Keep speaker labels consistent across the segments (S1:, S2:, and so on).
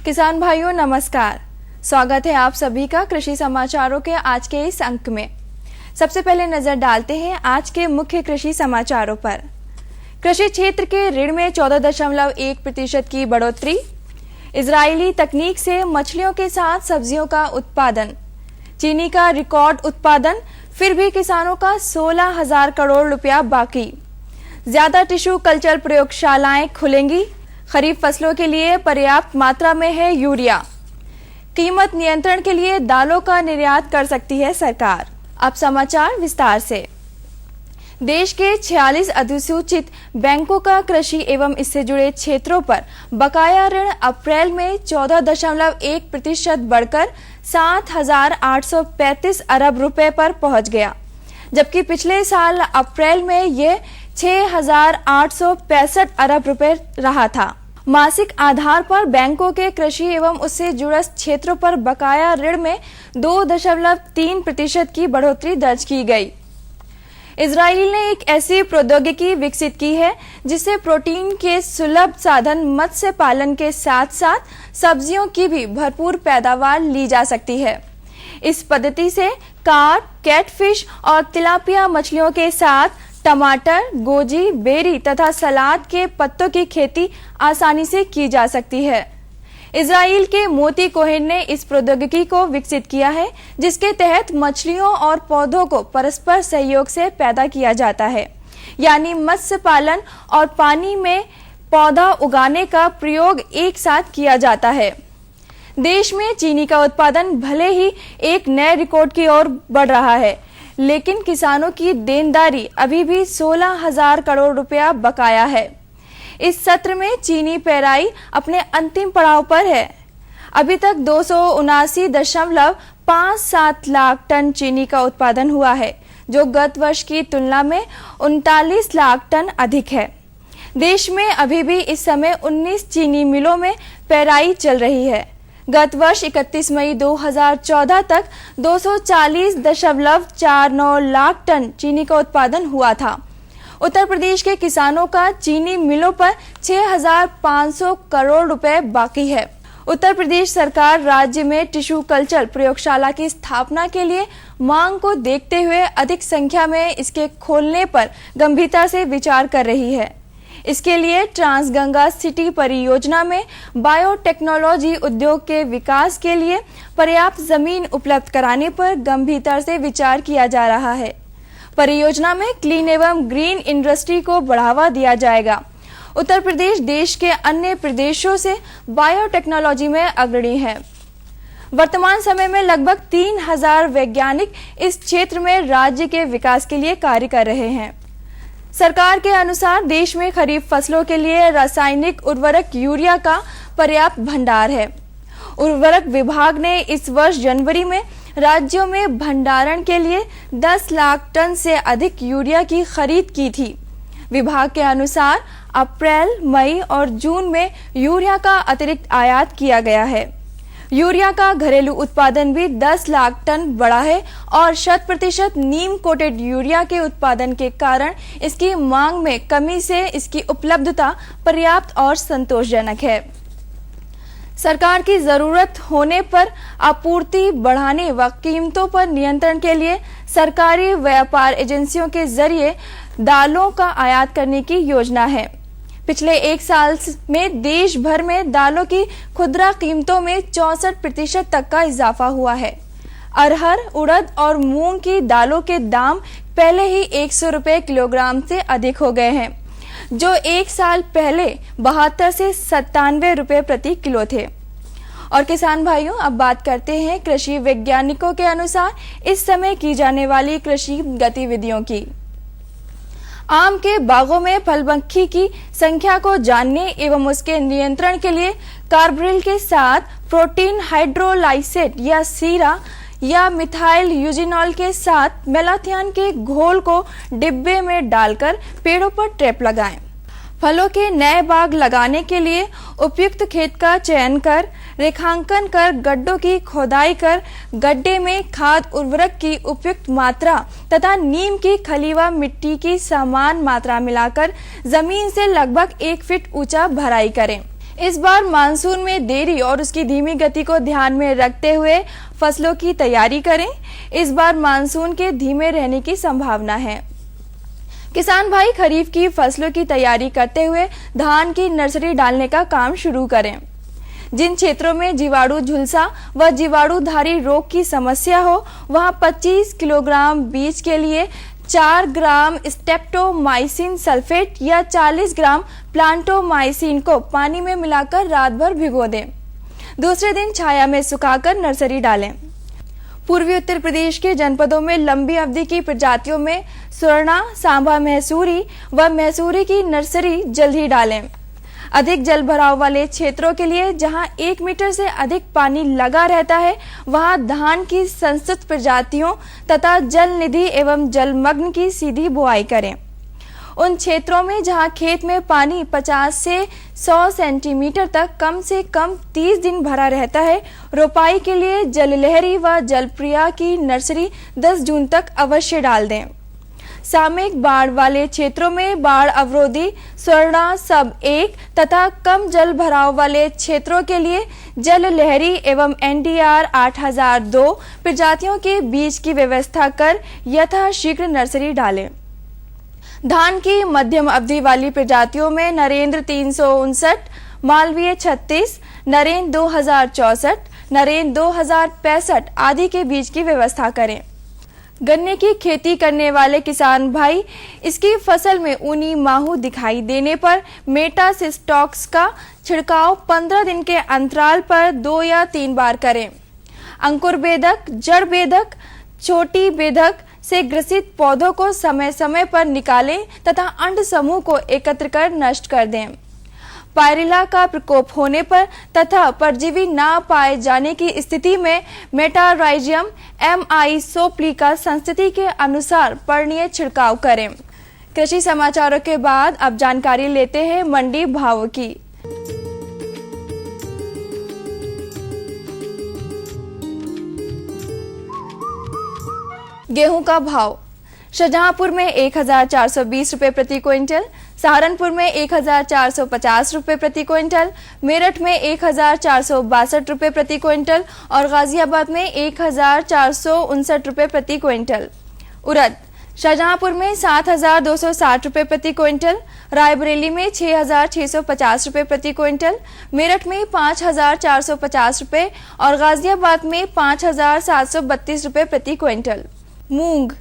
S1: किसान भाइयों नमस्कार। स्वागत है आप सभी का कृषि समाचारों के आज के इस अंक में। सबसे पहले नजर डालते हैं आज के मुख्य कृषि समाचारों पर। कृषि क्षेत्र के ऋण में 14.1% की बढ़ोतरी। इजरायली तकनीक से मछलियों के साथ सब्जियों का उत्पादन। चीनी का रिकॉर्ड उत्पादन, फिर भी किसानों का 16,000 करोड़ रुपया बाकी। ज्यादा टिश्यू कल्चर प्रयोगशालाएं खुलेंगी। खरीफ फसलों के लिए पर्याप्त मात्रा में है यूरिया। कीमत नियंत्रण के लिए दालों का निर्यात कर सकती है सरकार। अब समाचार विस्तार से। देश के 46 अधिसूचित बैंकों का कृषि एवं इससे जुड़े क्षेत्रों पर बकाया ऋण अप्रैल में 14.1% बढ़कर 7,835 अरब रुपए पर पहुंच गया, जबकि पिछले साल अप्रैल में यह 6,865 अरब रुपए रहा था। मासिक आधार पर बैंकों के कृषि एवं उससे जुड़े क्षेत्रों पर बकाया ऋण में 2.3% की बढ़ोतरी दर्ज की गई। इजराइल ने एक ऐसी प्रौद्योगिकी विकसित की है जिससे प्रोटीन के सुलभ साधन मत्स्य पालन के साथ साथ सब्जियों की भी भरपूर पैदावार ली जा सकती है। इस पद्धति से कार्प, कैटफिश और तिलापिया मछलियों के साथ टमाटर, गोजी, बेरी तथा सलाद के पत्तों की खेती आसानी से की जा सकती है। इजराइल के मोती कोहेन ने इस प्रौद्योगिकी को विकसित किया है, जिसके तहत मछलियों और पौधों को परस्पर सहयोग से पैदा किया जाता है, यानी मत्स्य पालन और पानी में पौधा उगाने का प्रयोग एक साथ किया जाता है। देश में चीनी का उत्पादन भले ही एक नए रिकॉर्ड की ओर बढ़ रहा है, लेकिन किसानों की देनदारी अभी भी 16,000 करोड़ रुपया बकाया है। इस सत्र में चीनी पेराई अपने अंतिम पड़ाव पर है। अभी तक 279.57 लाख टन चीनी का उत्पादन हुआ है, जो गत वर्ष की तुलना में 39 लाख टन अधिक है। देश में अभी भी इस समय 19 चीनी मिलों में पेराई चल रही है। गत वर्ष 31 मई 2014 तक 240.49 लाख टन चीनी का उत्पादन हुआ था। उत्तर प्रदेश के किसानों का चीनी मिलों पर 6,500 करोड़ रुपए बाकी है। उत्तर प्रदेश सरकार राज्य में टिश्यू कल्चर प्रयोगशाला की स्थापना के लिए मांग को देखते हुए अधिक संख्या में इसके खोलने पर गंभीरता से विचार कर रही है। इसके लिए ट्रांसगंगा सिटी परियोजना में बायोटेक्नोलॉजी उद्योग के विकास के लिए पर्याप्त जमीन उपलब्ध कराने पर गंभीरता से विचार किया जा रहा है। परियोजना में क्लीन एवं ग्रीन इंडस्ट्री को बढ़ावा दिया जाएगा। उत्तर प्रदेश देश के अन्य प्रदेशों से बायोटेक्नोलॉजी में अग्रणी है। वर्तमान समय में लगभग 3,000 वैज्ञानिक इस क्षेत्र में राज्य के विकास के लिए कार्य कर रहे हैं। सरकार के अनुसार देश में खरीफ फसलों के लिए रासायनिक उर्वरक यूरिया का पर्याप्त भंडार है। उर्वरक विभाग ने इस वर्ष जनवरी में राज्यों में भंडारण के लिए 10 लाख टन से अधिक यूरिया की खरीद की थी। विभाग के अनुसार अप्रैल, मई और जून में यूरिया का अतिरिक्त आयात किया गया है। यूरिया का घरेलू उत्पादन भी 10 लाख टन बढ़ा है और 100% नीम कोटेड यूरिया के उत्पादन के कारण इसकी मांग में कमी से इसकी उपलब्धता पर्याप्त और संतोषजनक है। सरकार की जरूरत होने पर आपूर्ति बढ़ाने व कीमतों पर नियंत्रण के लिए सरकारी व्यापार एजेंसियों के जरिए दालों का आयात करने की योजना है। पिछले एक साल में देश भर में दालों की खुदरा कीमतों में 64% तक का इजाफा हुआ है। अरहर, उड़द और मूंग की दालों के दाम पहले ही 100 रुपए किलोग्राम से अधिक हो गए हैं, जो एक साल पहले 72 से 97 रुपए प्रति किलो थे। और किसान भाइयों, अब बात करते हैं कृषि वैज्ञानिकों के अनुसार इस समय की जाने वाली कृषि गतिविधियों की। आम के बागों में फलमक्खी की संख्या को जानने एवं उसके नियंत्रण के लिए कार्बरिल के साथ प्रोटीन हाइड्रोलाइसेट या सीरा या मिथाइल यूजिनॉल के साथ मेलाथियान के घोल को डिब्बे में डालकर पेड़ों पर ट्रैप लगाएं। फलों के नए बाग लगाने के लिए उपयुक्त खेत का चयन कर, रेखांकन कर, गड्ढों की खोदाई कर, गड्ढे में खाद उर्वरक की उपयुक्त मात्रा तथा नीम की खली व मिट्टी की समान मात्रा मिलाकर जमीन से लगभग 1 फीट ऊंचा भराई करें। इस बार मानसून में देरी और उसकी धीमी गति को ध्यान में रखते हुए फसलों की तैयारी करें। इस बार मानसून के धीमे रहने की संभावना है। किसान भाई खरीफ की फसलों की तैयारी करते हुए धान की नर्सरी डालने का काम शुरू करें। जिन क्षेत्रों में जीवाणु झुलसा व जीवाणुधारी रोग की समस्या हो, वहां 25 किलोग्राम बीज के लिए 4 ग्राम स्टेप्टोमाइसिन सल्फेट या 40 ग्राम प्लांटोमाइसिन को पानी में मिलाकर रात भर भिगो दें। दूसरे दिन छाया में सुखाकर नर्सरी डालें। पूर्वी उत्तर प्रदेश के जनपदों में लंबी अवधि की प्रजातियों में स्वर्णा, सांबा मैसूरी व मैसूरी की नर्सरी जल्द ही डालें। अधिक जल भराव वाले क्षेत्रों के लिए जहां 1 मीटर से अधिक पानी लगा रहता है, वहां धान की संस्तुत प्रजातियों तथा जल निधि एवं जलमग्न की सीधी बुआई करें। उन क्षेत्रों में जहां खेत में पानी 50 से 100 सेंटीमीटर तक कम से कम 30 दिन भरा रहता है, रोपाई के लिए जललहरी व जलप्रिया की नर्सरी 10 जून तक अवश्य डाल दें। सामयिक बाढ़ वाले क्षेत्रों में बाढ़ अवरोधी स्वर्णा सब 1 तथा कम जल भराव वाले क्षेत्रों के लिए जल लहरी एवं NDR 8002 प्रजातियों के बीज की व्यवस्था कर यथाशीघ्र नर्सरी डालें। धान की मध्यम अवधि वाली प्रजातियों में नरेंद्र 359, मालवीय 36, नरेंद्र 2064, नरेंद्र 2065 आदि के बीज की व्यवस्था करें। गन्ने की खेती करने वाले किसान भाई इसकी फसल में ऊनी माहू दिखाई देने पर मेटासिस्टॉक्स का छिड़काव 15 दिन के अंतराल पर 2 या 3 बार करें। अंकुर बेधक, जड़ बेधक, छोटी बेधक से ग्रसित पौधों को समय समय पर निकालें तथा अंड समूह को एकत्र कर नष्ट कर दें। पायरिला का प्रकोप होने पर तथा परजीवी ना पाए जाने की स्थिति में मेटाराइजियम MI सोप्लिका संस्थिति के अनुसार पर्णीय छिड़काव करें। कृषि समाचारों के बाद अब जानकारी लेते हैं मंडी भावों की। गेहूं का भाव शाहजहांपुर में 1420 रुपए प्रति क्विंटल, सहारनपुर में 1450 रुपए प्रति क्विंटल, मेरठ में 1462 रुपए प्रति क्विंटल और गाजियाबाद में 1459 रुपए प्रति क्विंटल। उड़द शाहजहांपुर में 7260 रुपए प्रति क्विंटल, रायबरेली में 6650 रुपए प्रति क्विंटल, मेरठ में 5450 रुपए और गाजियाबाद में 5732 रुपए प्रति क्विंटल। मूंग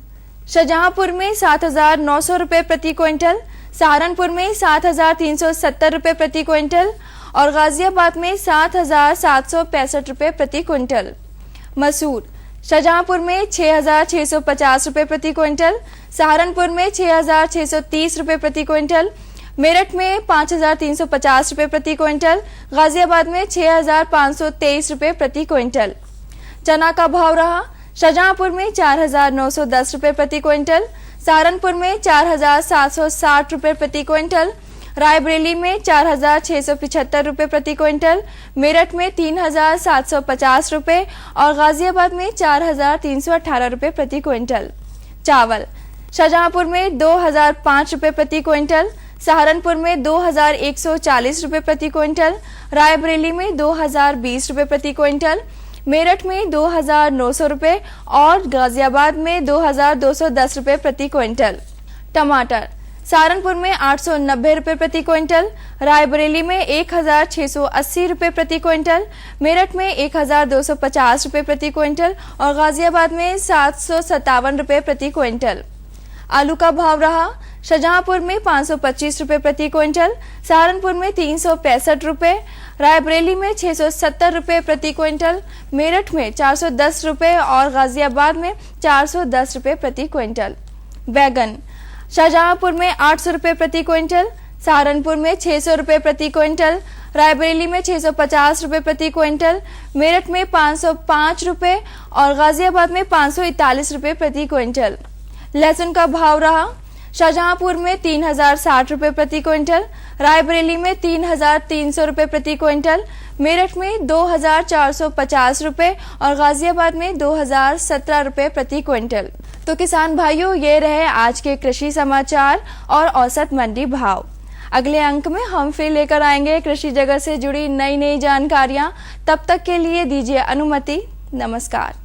S1: शाहजहांपुर में 7900 रुपए प्रति क्विंटल, सहारनपुर में 7370 रुपए प्रति क्विंटल और गाजियाबाद में 7765 रुपए प्रति क्विंटल। मसूर शाहजहांपुर में 6650 रुपए प्रति क्विंटल, सहारनपुर में 6630 रुपए प्रति क्विंटल, मेरठ में 5350 रुपए प्रति क्विंटल, गाजियाबाद में 6523 रुपए प्रति क्विंटल। चना का भाव रहा शाहजहांपुर में 4910 रुपए प्रति क्विंटल, सहारनपुर में 4760 रुपए प्रति क्विंटल, रायबरेली में 4675 रुपए प्रति क्विंटल, मेरठ में 3750 रुपए और गाजियाबाद में 4318 रुपए प्रति क्विंटल। चावल शाहजहांपुर में 2005 रुपए प्रति क्विंटल, सहारनपुर में 2140 रुपए प्रति क्विंटल, रायबरेली में 2020 रुपए प्रति क्विंटल, मेरठ में 2900 रुपए और गाजियाबाद में 2210 रुपए प्रति क्विंटल। टमाटर सहारनपुर में 890 रुपए प्रति क्विंटल, रायबरेली में 1680 रुपए प्रति क्विंटल, मेरठ में 1250 रुपए प्रति क्विंटल और गाजियाबाद में 757 रुपए प्रति क्विंटल। आलू का भाव रहा शाहजहांपुर में 525 रुपए प्रति क्विंटल, सहारनपुर में 365 रुपए, रायबरेली में 670 रुपए प्रति क्विंटल, मेरठ में 410 रुपए और गाजियाबाद में 410 रुपए प्रति क्विंटल। बैगन शाहजहांपुर में 800 रुपए प्रति क्विंटल, सहारनपुर में 600 रुपए प्रति क्विंटल, रायबरेली में 650 रुपए प्रति क्विंटल, मेरठ में 505 रुपए और गाजियाबाद में 541 रुपए प्रति क्विंटल। लहसुन का भाव रहा शाहजहांपुर में 3060 रुपए प्रति क्विंटल, रायबरेली में 3300 रुपए प्रति क्विंटल, मेरठ में 2450 रुपए और गाजियाबाद में 2017 रुपए प्रति क्विंटल। तो किसान भाइयों, ये रहे आज के कृषि समाचार और औसत मंडी भाव। अगले अंक में हम फिर लेकर आएंगे कृषि जगत से जुड़ी नई नई जानकारियां। तब तक के लिए दीजिए अनुमति। नमस्कार।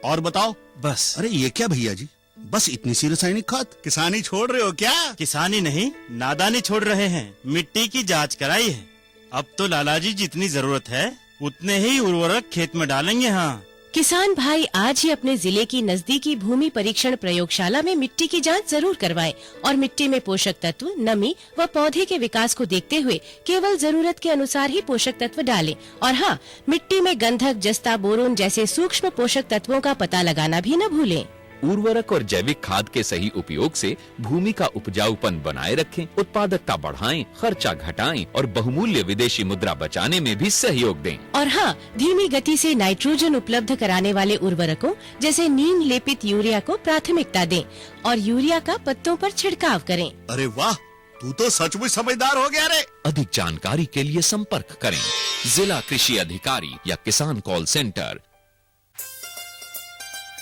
S2: और बताओ।
S3: बस।
S2: अरे ये क्या भैया जी, बस इतनी सी रासायनिक खाद? किसानी छोड़ रहे हो क्या?
S3: किसानी नहीं, नादानी छोड़ रहे हैं। मिट्टी की जांच कराई है। अब तो लालाजी जितनी जरूरत है उतने ही उर्वरक खेत में डालेंगे। हाँ,
S4: किसान भाई आज ही अपने जिले की नजदीकी भूमि परीक्षण प्रयोगशाला में मिट्टी की जांच जरूर करवाएं और मिट्टी में पोषक तत्व, नमी व पौधे के विकास को देखते हुए केवल जरूरत के अनुसार ही पोषक तत्व डालें। और हाँ, मिट्टी में गंधक, जस्ता, बोरोन जैसे सूक्ष्म पोषक तत्वों का पता लगाना भी न भूलें।
S5: उर्वरक और जैविक खाद के सही उपयोग से भूमि का उपजाऊपन बनाए रखें, उत्पादकता बढ़ाएं, खर्चा घटाएं और बहुमूल्य विदेशी मुद्रा बचाने में भी सहयोग दें।
S4: और हाँ, धीमी गति से नाइट्रोजन उपलब्ध कराने वाले उर्वरकों जैसे नीम लेपित यूरिया को प्राथमिकता दें और यूरिया का पत्तों पर छिड़काव करें।
S2: अरे वाह, तू तो सचमुच समझदार हो गया रे।
S5: अधिक जानकारी के लिए संपर्क करें जिला कृषि अधिकारी या किसान कॉल सेंटर।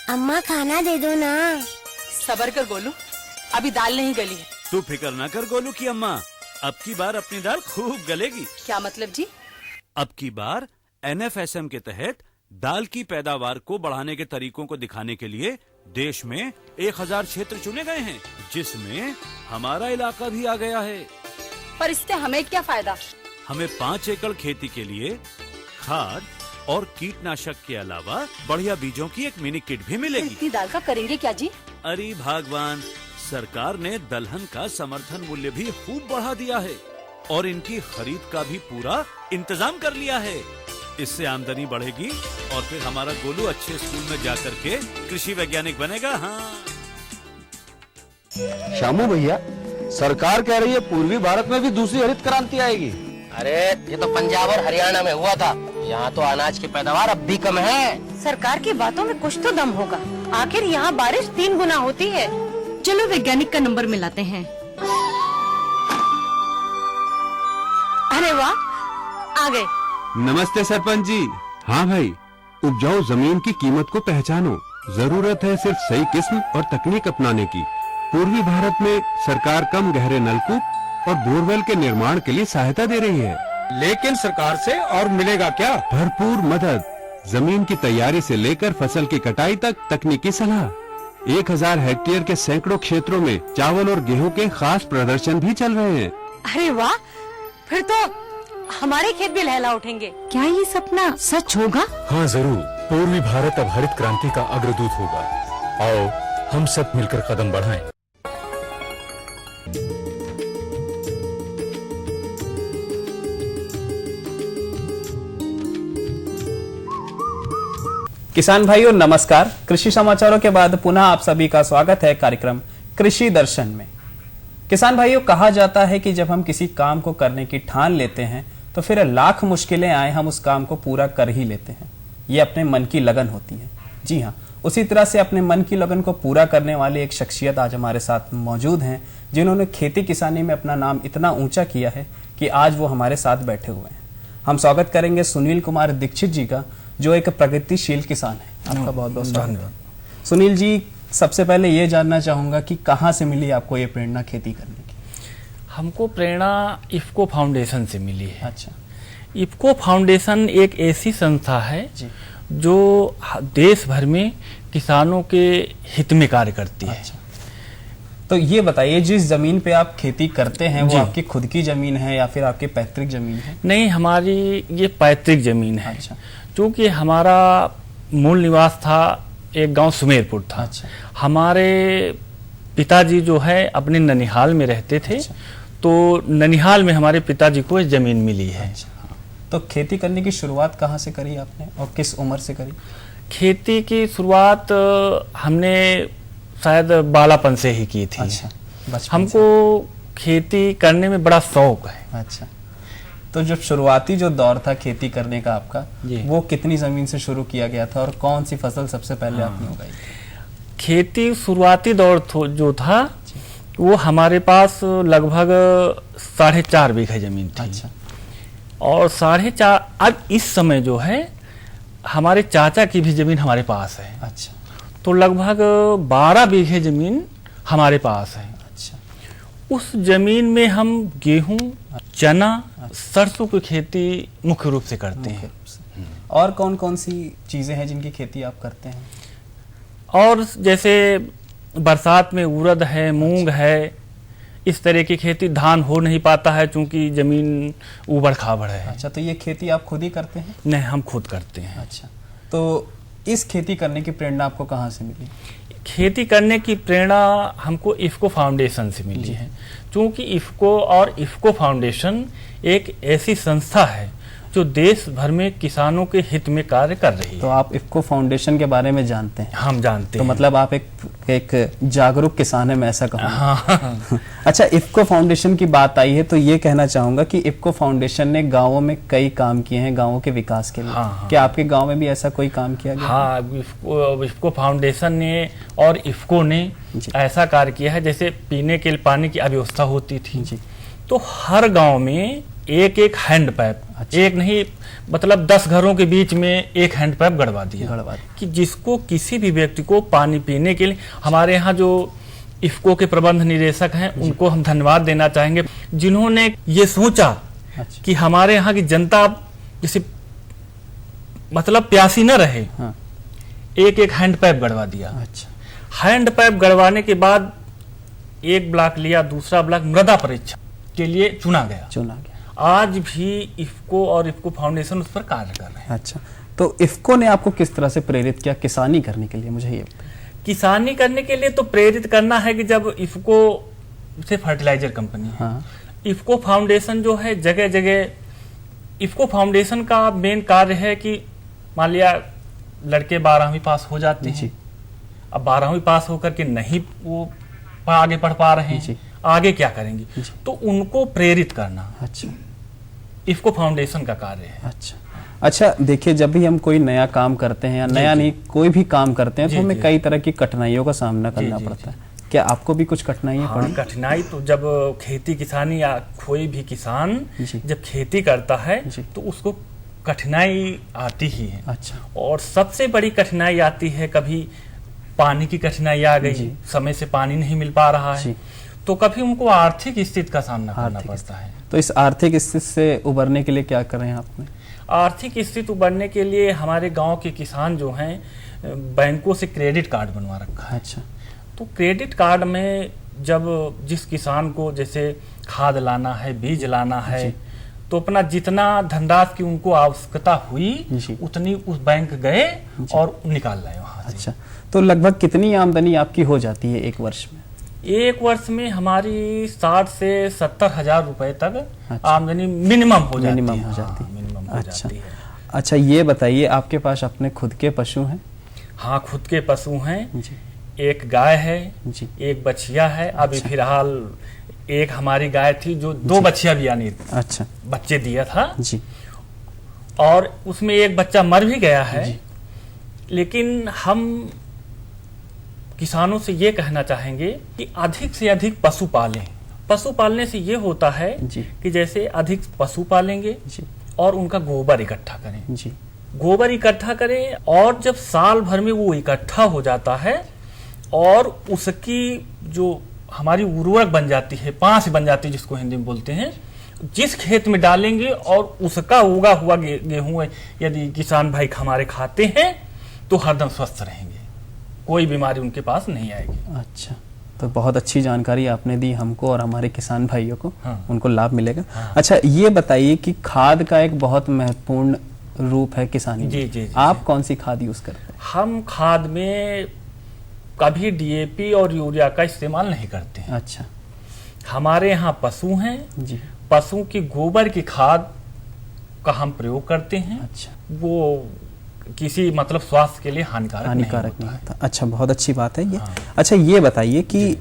S6: अम्मा खाना दे दो ना।
S7: सबर कर गोलू, अभी दाल नहीं गली है।
S8: तू फिक्र ना कर गोलू की अम्मा, अब की बार अपनी दाल खूब गलेगी।
S7: क्या मतलब जी?
S8: अब की बार NFSM के तहत दाल की पैदावार को बढ़ाने के तरीकों को दिखाने के लिए देश में 1000 क्षेत्र चुने गए हैं, जिसमें हमारा इलाका भी आ गया है।
S7: पर इससे हमें क्या फायदा?
S8: हमें 5 एकड़ खेती के लिए खाद और कीटनाशक के अलावा बढ़िया बीजों की एक मिनी किट भी मिलेगी।
S7: इतनी दाल का करेंगे क्या जी?
S8: अरे भगवान, सरकार ने दलहन का समर्थन मूल्य भी खूब बढ़ा दिया है और इनकी खरीद का भी पूरा इंतजाम कर लिया है। इससे आमदनी बढ़ेगी और फिर हमारा गोलू अच्छे स्कूल में जा करके कृषि वैज्ञानिक बनेगा। हाँ
S9: शामू भैया, सरकार कह रही है पूर्वी भारत में भी दूसरी हरित क्रांति आएगी।
S10: अरे ये तो पंजाब और हरियाणा में हुआ था, यहाँ तो अनाज की पैदावार अब भी कम है।
S7: सरकार की बातों में कुछ तो दम होगा। आखिर यहाँ बारिश 3 गुना होती है। चलो वैज्ञानिक का नंबर मिलाते हैं। अरे वाह, आ गए।
S11: नमस्ते सरपंच जी। हाँ भाई, उपजाऊ जमीन की कीमत को पहचानो। जरूरत है सिर्फ सही किस्म और तकनीक अपनाने की। पूर्वी भारत में सरकार कम गहरे नलकूप और बोरवेल के निर्माण के लिए सहायता दे रही है।
S9: लेकिन सरकार से और मिलेगा क्या?
S11: भरपूर मदद, जमीन की तैयारी से लेकर फसल की कटाई तक तकनीकी सलाह। 1000 हेक्टेयर के सैकड़ों क्षेत्रों में चावल और गेहूं के खास प्रदर्शन भी चल रहे हैं।
S7: अरे वाह, फिर तो हमारे खेत भी लहला उठेंगे। क्या ये सपना सच होगा?
S12: हाँ जरूर, पूर्वी भारत अब हरित क्रांति का अग्रदूत होगा। आओ हम सब मिलकर कदम बढ़ाएं।
S13: किसान भाइयों नमस्कार। कृषि समाचारों के बाद पुनः आप सभी का स्वागत है कार्यक्रम कृषि दर्शन में। किसान भाइयों, कहा जाता है कि जब हम किसी काम को करने की ठान लेते हैं तो फिर लाख मुश्किलें आए हम उस काम को पूरा कर ही लेते हैं। ये अपने मन की लगन होती है। जी हाँ, उसी तरह से अपने मन की लगन को पूरा करने वाली एक शख्सियत आज हमारे साथ मौजूद हैं, जिन्होंने खेती किसानी में अपना नाम इतना ऊंचा किया है कि आज वो हमारे साथ बैठे हुए हैं। हम स्वागत करेंगे सुनील कुमार दीक्षित जी का, जो एक प्रगतिशील किसान है। आपका बहुत बहुत धन्यवाद। सुनील जी, सबसे पहले ये जानना चाहूंगा कि कहाँ से मिली आपको ये प्रेरणा खेती करने की?
S14: हमको प्रेरणा इफ्को फाउंडेशन से मिली है।
S13: अच्छा।
S14: इफ्को फाउंडेशन एक ऐसी संस्था है जो देश भर में किसानों के हित में कार्य करती है।
S13: अच्छा। तो ये बताइए, जिस जमीन पे आप खेती करते हैं वो आपकी खुद की जमीन है या फिर आपकी पैतृक जमीन है?
S14: नहीं, हमारी ये पैतृक जमीन है।
S13: अच्छा।
S14: क्योंकि हमारा मूल निवास था एक गांव सुमेरपुर था।
S13: अच्छा।
S14: हमारे पिताजी जो है अपने ननिहाल में रहते थे। अच्छा। तो ननिहाल में हमारे पिताजी को ये जमीन मिली है।
S13: अच्छा। तो खेती करने की शुरुआत कहाँ से करी आपने और किस उम्र से करी?
S14: खेती की शुरुआत हमने शायद बालापन से ही की थी।
S13: अच्छा,
S14: हमको खेती करने में बड़ा शौक है।
S13: अच्छा। तो जब शुरुआती जो दौर था खेती करने का आपका, वो कितनी जमीन से शुरू किया गया था और कौन सी फसल सबसे पहले आपने उगाई?
S14: खेती शुरुआती दौर जो था वो हमारे पास लगभग 4.5 बीघा जमीन थी।
S13: अच्छा।
S14: और 4.5, अब इस समय जो है हमारे चाचा की भी जमीन हमारे पास है।
S13: अच्छा।
S14: तो लगभग 12 बीघे जमीन हमारे पास है।
S13: अच्छा।
S14: उस जमीन में हम गेहूं, चना, सरसों की खेती मुख्य रूप से करते हैं।
S13: और कौन कौन सी चीजें हैं जिनकी खेती आप करते हैं?
S14: और जैसे बरसात में उड़द है, मूंग है, इस तरह की खेती। धान हो नहीं पाता है क्योंकि जमीन ऊबड़ खाबड़ है।
S13: अच्छा, तो ये खेती आप खुद ही करते हैं?
S14: नहीं, हम खुद करते हैं।
S13: अच्छा, तो इस खेती करने की प्रेरणा आपको कहाँ से मिली?
S14: खेती करने की प्रेरणा हमको इफ्को फाउंडेशन से मिली है, क्योंकि इफ्को और इफ्को फाउंडेशन एक ऐसी संस्था है जो देश भर में किसानों के हित में कार्य कर रही है।
S13: तो आप इफ्को फाउंडेशन के बारे में जानते हैं?
S14: हम जानते
S13: हैं। तो मतलब आप एक जागरूक किसान है, मैं ऐसा कहूँगा।
S14: हाँ।
S13: अच्छा, इफ्को फाउंडेशन की बात आई है तो ये कहना चाहूंगा कि इफ्को फाउंडेशन ने गाँवों में कई काम किए हैं गाँवों के विकास के लिए।
S14: हाँ।
S13: क्या आपके गाँव में भी ऐसा कोई काम किया गया?
S14: हाँ, इफ्को फाउंडेशन ने और इफ्को ने ऐसा कार्य किया है, जैसे पीने के लिए पानी की अव्यवस्था होती थी तो हर गाँव में एक एक हैंड पाइप, एक नहीं मतलब 10 घरों के बीच में एक हैंड पाइप गड़वा दिया कि जिसको किसी भी व्यक्ति को पानी पीने के लिए। हमारे यहाँ जो इफ्को के प्रबंध निदेशक हैं उनको हम धन्यवाद देना चाहेंगे, जिन्होंने ये सोचा कि हमारे यहाँ की जनता किसी मतलब प्यासी न रहे। एक एक हैंड पाइप गड़वा दिया। हैंड पाइप गड़वाने के बाद एक ब्लॉक लिया, दूसरा ब्लॉक मृदा परीक्षण के लिए चुना गया। आज भी इफ्को और इफ्को फाउंडेशन उस पर कार्य कर रहे हैं।
S13: अच्छा, तो इफ्को ने आपको किस तरह से प्रेरित किया किसानी करने के लिए, मुझे ये बताइए।
S14: किसानी करने के लिए तो प्रेरित करना है कि जब इफ्को से फर्टिलाइजर कंपनी है, इफ्को फाउंडेशन जो है जगह जगह, इफ्को फाउंडेशन का मेन कार्य है कि मान लिया लड़के 12वीं पास हो जाते हैं, अब 12वीं पास होकर के नहीं वो आगे पढ़ पा रहे हैं, आगे क्या करेंगे, तो उनको प्रेरित करना।
S13: अच्छा,
S14: इफ्को फाउंडेशन का कार्य है।
S13: अच्छा, देखिए, जब भी हम कोई नया काम करते हैं या नया नहीं कोई भी काम करते हैं तो हमें कई तरह की कठिनाइयों का सामना करना पड़ता है। क्या आपको भी कुछ कठिनाइयाँ पड़ी?
S14: कठिनाई तो जब खेती किसानी या कोई भी किसान जब खेती करता है तो उसको कठिनाई आती ही है।
S13: अच्छा,
S14: और सबसे बड़ी कठिनाई आती है कभी पानी की कठिनाई आ गई, समय से पानी नहीं मिल पा रहा है, तो कभी उनको आर्थिक स्थिति का सामना करना पड़ता है।
S13: तो इस आर्थिक स्थिति से उबरने के लिए क्या कर रहे हैं आपने?
S14: आर्थिक स्थिति उबरने के लिए हमारे गांव के किसान जो हैं बैंकों से क्रेडिट कार्ड बनवा रखा है।
S13: अच्छा,
S14: तो क्रेडिट कार्ड में जब जिस किसान को जैसे खाद लाना है, बीज लाना है, तो अपना जितना धनराशि की उनको आवश्यकता हुई उतनी उस बैंक गए और निकाल लाए वहां से।
S13: अच्छा, तो लगभग कितनी आमदनी आपकी हो जाती है एक वर्ष में?
S14: एक वर्ष में हमारी 60 से 70 हजार रुपए तक आमदनी मिनिमम हो जाती है।
S13: अच्छा, ये बताइए, आपके पास अपने खुद के पशु हैं?
S14: हाँ, खुद के पशु हैं। एक गाय है, एक बछिया है। अभी फिलहाल एक हमारी गाय थी जो 2 बच्चियां भी यानी बच्चे दिया था
S13: जी,
S14: और उसमें एक बच्चा मर भी गया है। लेकिन हम किसानों से ये कहना चाहेंगे कि अधिक से अधिक पशु पालें। पशु पालने से ये होता है कि जैसे अधिक पशु पालेंगे और उनका गोबर इकट्ठा करें। गोबर इकट्ठा करें और जब साल भर में वो इकट्ठा हो जाता है और उसकी जो हमारी उर्वरक बन जाती है, पांस बन जाती है जिसको हिंदी में बोलते हैं, जिस खेत में डालेंगे और उसका उगा हुआ गेहूं यदि किसान भाई हमारे खाते हैं तो हरदम स्वस्थ रहेंगे, कोई बीमारी उनके पास नहीं आएगी।
S13: अच्छा, तो बहुत अच्छी जानकारी आपने दी हमको और हमारे किसान भाइयों को। उनको लाभ मिलेगा। अच्छा, ये बताइए कि खाद का एक बहुत महत्वपूर्ण रूप है किसानी में। आप कौन सी खाद यूज करते हैं?
S14: हम खाद में कभी डीएपी और यूरिया का इस्तेमाल नहीं करते हैं।
S13: अच्छा,
S14: हमारे यहाँ पशु हैं जी, पशु की गोबर की खाद का हम प्रयोग करते हैं।
S13: अच्छा,
S14: वो किसी मतलब स्वास्थ्य के लिए हानिकारक नहीं होता।
S13: अच्छा, बहुत अच्छी बात है ये। अच्छा, ये बताइए कि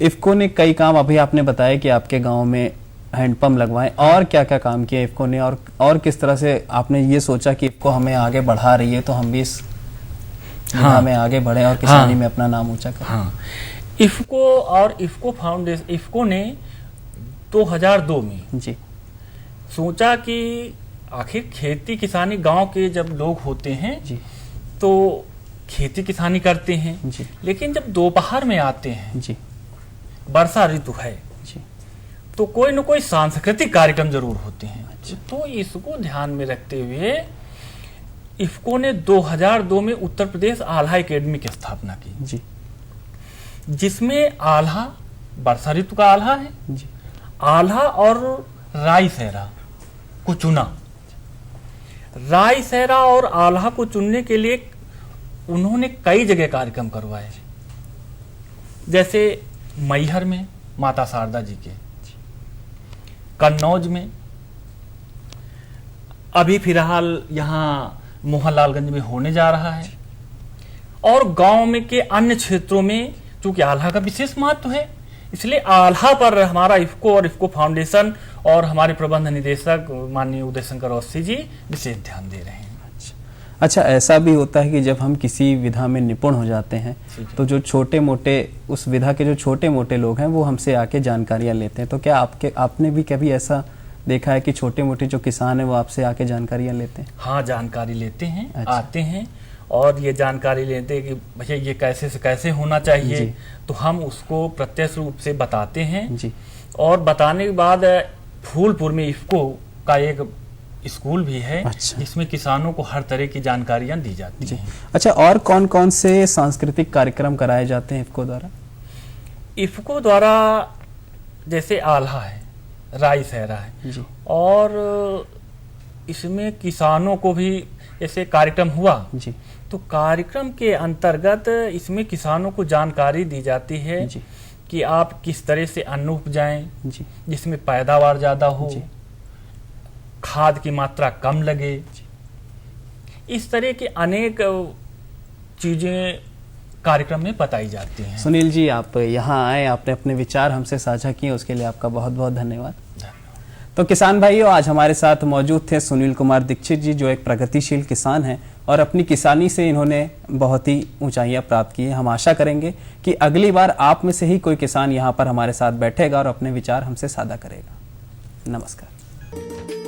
S13: इफ्को ने कई काम, अभी आपने बताया कि आपके गांव में हैंडपंप लगवाए, और क्या क्या काम किया इफ्को ने, और किस तरह से आपने ये सोचा कि इफ्को हमें आगे बढ़ा रही है तो हम भी इस में आगे बढ़े और किसानी में अपना नाम ऊंचा करें।
S14: इफ्को और इफ्को फाउंडेशन, इफ्को ने 2002 में
S13: जी
S14: सोचा कि आखिर खेती किसानी गांव के जब लोग होते हैं
S13: जी,
S14: तो खेती किसानी करते हैं
S13: जी,
S14: लेकिन जब दोपहर में आते हैं
S13: जी,
S14: वर्षा ऋतु है
S13: जी,
S14: तो कोई न कोई सांस्कृतिक कार्यक्रम जरूर होते हैं। तो इसको ध्यान में रखते हुए इफको ने 2002 में उत्तर प्रदेश आल्हा एकेडमी की स्थापना की
S13: जी,
S14: जिसमें आल्हा वर्षा ऋतु का आल्हा है
S13: जी,
S14: आल्हा और राई सहरा को चुना। राई सहरा और आल्हा को चुनने के लिए उन्होंने कई जगह कार्यक्रम करवाए, जैसे मैहर में माता शारदा जी के, कन्नौज में, अभी फिलहाल यहाँ मोहनलालगंज में होने जा रहा है, और गांव में के अन्य क्षेत्रों में। चूंकि आल्हा का विशेष महत्व है, इसलिए आल्हा पर हमारा इफको और इफको फाउंडेशन और हमारे प्रबंध निदेशक माननीय उदय शंकर अवस्थी जी विशेष ध्यान दे रहे हैं।
S13: अच्छा, ऐसा भी होता है कि जब हम किसी विधा में निपुण हो जाते हैं तो जो छोटे मोटे उस विधा के जो छोटे मोटे लोग हैं वो हमसे आके जानकारियां लेते हैं, तो क्या आपने भी कभी ऐसा देखा है कि छोटे मोटे जो किसान हैं वो आपसे आके जानकारियां लेते हैं?
S14: हाँ, जानकारी लेते हैं। अच्छा। आते हैं और ये जानकारी लेते हैं कि भैया ये कैसे से कैसे होना चाहिए, तो हम उसको प्रत्यक्ष रूप से बताते हैं
S13: जी।
S14: और बताने के बाद फूलपुर में इफको का एक स्कूल भी है।
S13: अच्छा।
S14: जिसमें किसानों को हर तरह की जानकारियां दी जाती हैं।
S13: अच्छा, और कौन कौन से सांस्कृतिक कार्यक्रम कराए जाते हैं इफको द्वारा?
S14: इफको द्वारा जैसे आल्हा है, राई सहरा है
S13: जी।
S14: और इसमें किसानों को भी ऐसे कार्यक्रम हुआ
S13: जी,
S14: तो कार्यक्रम के अंतर्गत इसमें किसानों को जानकारी दी जाती है
S13: जी।
S14: कि आप किस तरह से अन्न उपजाएं
S13: जी,
S14: जिसमें पैदावार ज्यादा हो,
S13: जी।
S14: खाद की मात्रा कम लगे, इस तरह के अनेक चीजें कार्यक्रम में बताई जाती हैं।
S13: सुनील जी, आप यहाँ आए, आपने अपने विचार हमसे साझा किए, उसके लिए आपका बहुत बहुत धन्यवाद। तो किसान भाइयों, आज हमारे साथ मौजूद थे सुनील कुमार दीक्षित जी, जो एक प्रगतिशील किसान हैं और अपनी किसानी से इन्होंने बहुत ही ऊंचाइयां प्राप्त की हैं। हम आशा करेंगे कि अगली बार आप में से ही कोई किसान यहाँ पर हमारे साथ बैठेगा और अपने विचार हमसे साझा करेगा। नमस्कार।